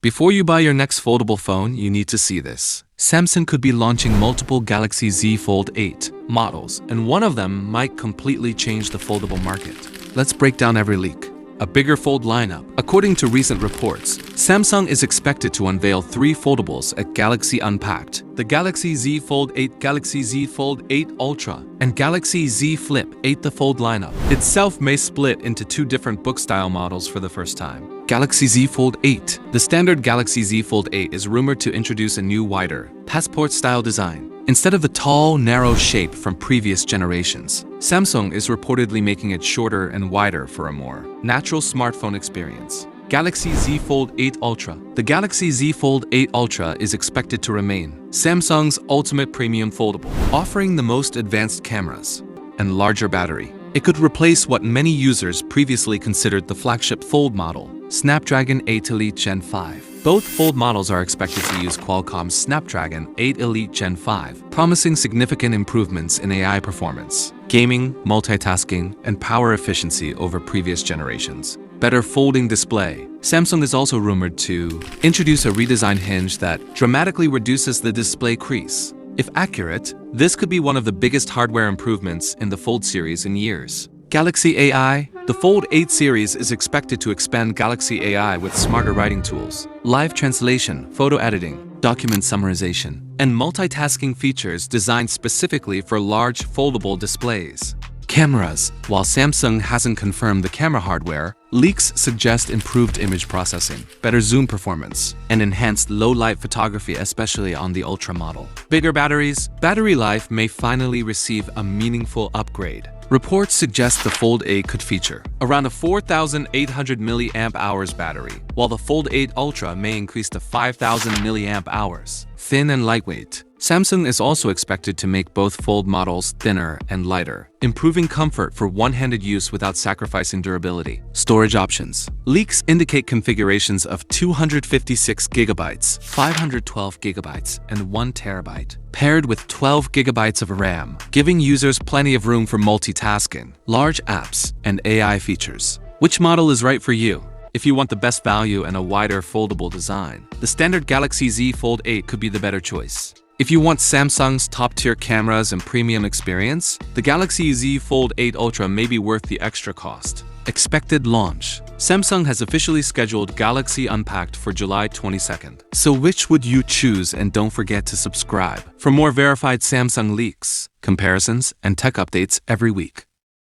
Before you buy your next foldable phone, you need to see this. Samsung could be launching multiple Galaxy Z Fold 8 models, and one of them might completely change the foldable market. Let's break down every leak. A bigger fold lineup. According to recent reports, Samsung is expected to unveil 3 foldables at Galaxy Unpacked: the Galaxy Z Fold 8, Galaxy Z Fold 8 Ultra, and Galaxy Z Flip 8. The fold lineup itself may split into 2 different book-style models for the first time. Galaxy Z Fold 8. The standard Galaxy Z Fold 8 is rumored to introduce a new, wider, passport-style design. Instead of the tall, narrow shape from previous generations, Samsung is reportedly making it shorter and wider for a more natural smartphone experience. Galaxy Z Fold 8 Ultra. The Galaxy Z Fold 8 Ultra is expected to remain Samsung's ultimate premium foldable, offering the most advanced cameras and larger battery. It could replace what many users previously considered the flagship Fold model, Snapdragon 8 Elite Gen 5. Both Fold models are expected to use Qualcomm's Snapdragon 8 Elite Gen 5, promising significant improvements in AI performance, gaming, multitasking, and power efficiency over previous generations. Better folding display. Samsung is also rumored to introduce a redesigned hinge that dramatically reduces the display crease. If accurate, this could be one of the biggest hardware improvements in the Fold series in years. Galaxy AI. The Fold 8 series is expected to expand Galaxy AI with smarter writing tools, live translation, photo editing, document summarization, and multitasking features designed specifically for large foldable displays. Cameras. While Samsung hasn't confirmed the camera hardware, leaks suggest improved image processing, better zoom performance, and enhanced low-light photography, especially on the Ultra model. Bigger batteries. Battery life may finally receive a meaningful upgrade. Reports suggest the Fold 8 could feature around a 4,800 mAh battery, while the Fold 8 Ultra may increase to 5,000 mAh. Thin and lightweight. Samsung is also expected to make both Fold models thinner and lighter, improving comfort for one-handed use without sacrificing durability. Storage options. Leaks indicate configurations of 256 GB, 512 GB, and 1 TB, paired with 12 GB of RAM, giving users plenty of room for multitasking, large apps, and AI features. Which model is right for you? If you want the best value and a wider foldable design, the standard Galaxy Z Fold 8 could be the better choice. If you want Samsung's top-tier cameras and premium experience, the Galaxy Z Fold 8 Ultra may be worth the extra cost. Expected launch. Samsung has officially scheduled Galaxy Unpacked for July 22nd. So which would you choose? And don't forget to subscribe for more verified Samsung leaks, comparisons, and tech updates every week.